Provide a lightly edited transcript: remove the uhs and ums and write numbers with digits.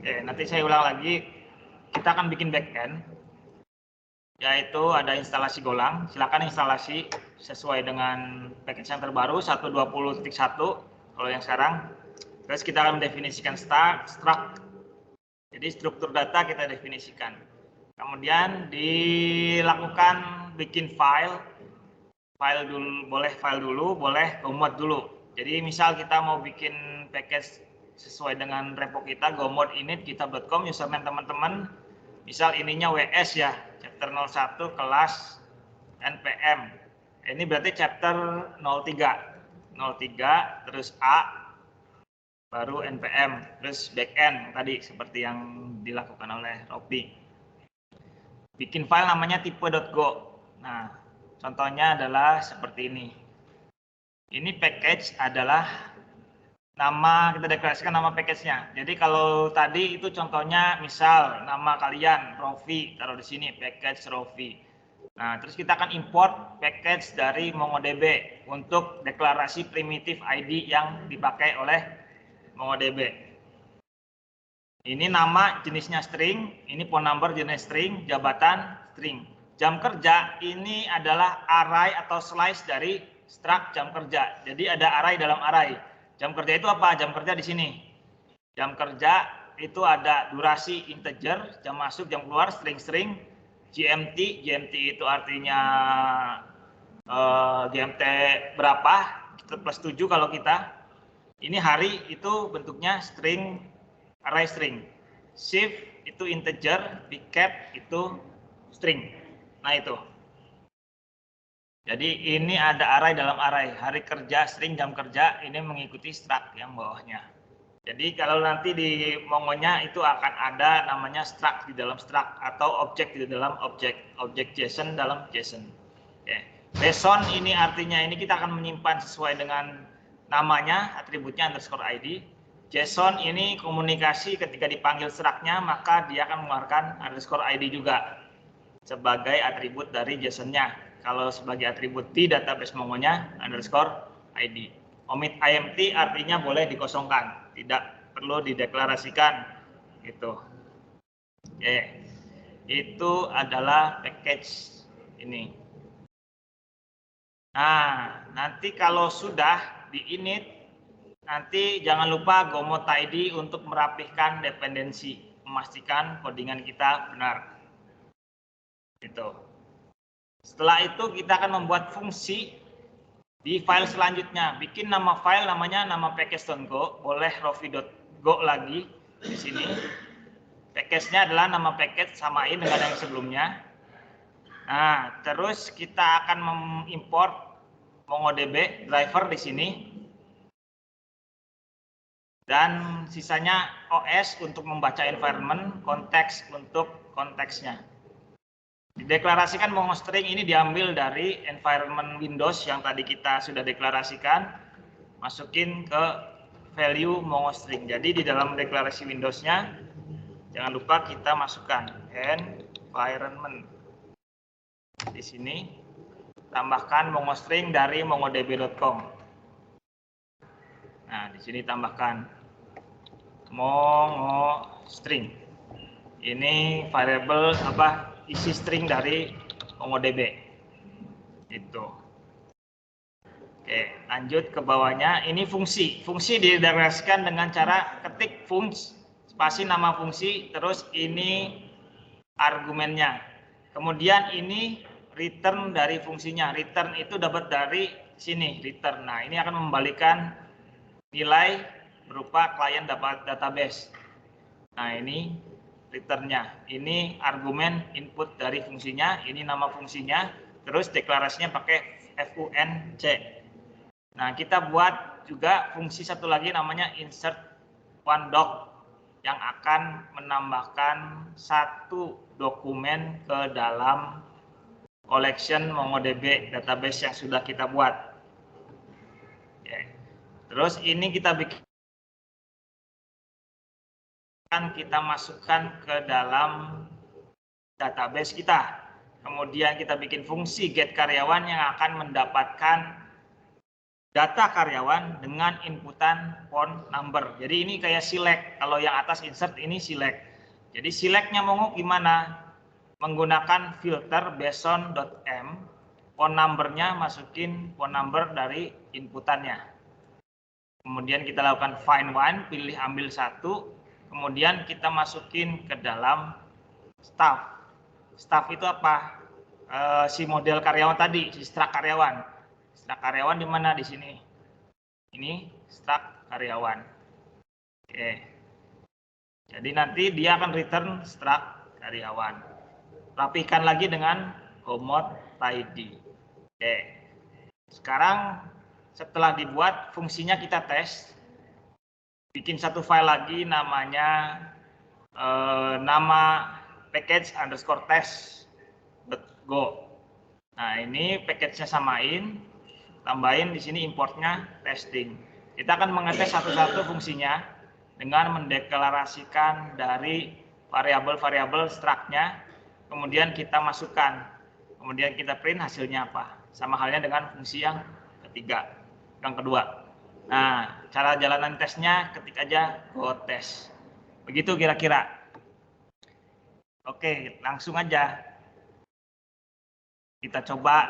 Oke, nanti saya ulang lagi. Kita akan bikin backend, yaitu ada instalasi Golang. Silakan instalasi sesuai dengan package yang terbaru 1.20.1 kalau yang sekarang. Terus kita akan mendefinisikan struct. Jadi struktur data kita definisikan. Kemudian dilakukan bikin file dulu, boleh gomod dulu. Jadi misal kita mau bikin package sesuai dengan repo kita, gomod init github.com, username teman-teman, misal ininya WS ya, chapter 01 kelas npm. Ini berarti chapter 03 terus A baru npm, terus backend tadi seperti yang dilakukan oleh Robi. Bikin file namanya tipe.go. Nah, contohnya adalah seperti ini. Ini package adalah nama, kita deklarasikan nama package-nya. Jadi kalau tadi itu contohnya misal nama kalian Rovi, taruh di sini package Rovi. Nah, terus kita akan import package dari MongoDB untuk deklarasi primitif ID yang dipakai oleh MongoDB. Ini nama jenisnya string, ini phone number jenis string, jabatan string. Jam kerja ini adalah array atau slice dari struct jam kerja. Jadi ada array dalam array. Jam kerja itu apa? Jam kerja di sini. Jam kerja itu ada durasi integer, jam masuk, jam keluar, string-string, GMT. GMT itu artinya GMT berapa? Plus 7 kalau kita. Ini hari itu bentuknya string, array string. Shift itu integer, picket itu string. Nah itu. Jadi ini ada array dalam array. Hari kerja, string, jam kerja, ini mengikuti struct yang bawahnya. Jadi kalau nanti di Mongonya itu akan ada namanya struct di dalam struct atau objek di dalam objek. Objek JSON dalam JSON. Oke. JSON ini artinya ini kita akan menyimpan sesuai dengan namanya, atributnya underscore ID. JSON ini komunikasi ketika dipanggil struct-nya, maka dia akan mengeluarkan underscore ID juga sebagai atribut dari JSON-nya. Kalau sebagai atribut di database Mongonya underscore ID. Omit IMT artinya boleh dikosongkan, tidak perlu dideklarasikan. Gitu. Oke. Itu adalah package ini. Nah, nanti kalau sudah di init, nanti jangan lupa gomod tidy untuk merapihkan dependensi, memastikan codingan kita benar. Gitu. Setelah itu kita akan membuat fungsi di file selanjutnya. Bikin nama file namanya nama package.go, boleh rovi.go lagi di sini. Package-nya adalah nama package, samain dengan yang sebelumnya. Nah, terus kita akan mengimport MongoDB driver di sini. Dan sisanya OS untuk membaca environment, konteks untuk konteksnya. Dideklarasikan MongoString ini diambil dari environment Windows yang tadi kita sudah deklarasikan, masukin ke value MongoString. Jadi di dalam deklarasi Windows-nya, jangan lupa kita masukkan environment. Di sini tambahkan MongoString dari mongodb.com. Nah, di sini tambahkan MongoString. Ini variable isi string dari MongoDB. Itu. Oke, lanjut ke bawahnya. Ini fungsi. Fungsi dideklarasikan dengan cara ketik fungsi, spasi nama fungsi, terus ini argumennya. Kemudian ini return dari fungsinya. Return itu dapat dari sini, return. Nah, ini akan membalikan nilai berupa klien database. Nah, ini returnnya. Ini argumen input dari fungsinya, ini nama fungsinya, terus deklarasinya pakai func. Nah, kita buat juga fungsi satu lagi namanya insert one doc yang akan menambahkan satu dokumen ke dalam collection MongoDB database yang sudah kita buat. Oke. Terus ini kita bikin, kita masukkan ke dalam database kita. Kemudian kita bikin fungsi get karyawan yang akan mendapatkan data karyawan dengan inputan phone number. Jadi ini kayak select. Kalau yang atas insert ini select. Jadi selectnya mau gimana? Menggunakan filter based.m, phone numbernya masukin phone number dari inputannya. Kemudian kita lakukan find one, pilih ambil satu. Kemudian kita masukin ke dalam staff. Staff itu apa? Si model karyawan tadi, si struct karyawan. Struct karyawan di mana di sini? Ini struct karyawan. Oke. Jadi nanti dia akan return struct karyawan. Rapikan lagi dengan comot tidy. Oke. Sekarang setelah dibuat, fungsinya kita tes. Bikin satu file lagi namanya nama package underscore test.go. Nah, ini package-nya samain, tambahin di sini importnya testing. Kita akan mengetes satu-satu fungsinya dengan mendeklarasikan dari variabel-variabel struct-nya, kemudian kita masukkan, kemudian kita print hasilnya apa. Sama halnya dengan fungsi yang ketiga, yang kedua. Nah, cara jalanan tesnya ketik aja go test. Begitu kira-kira. Oke, langsung aja. Kita coba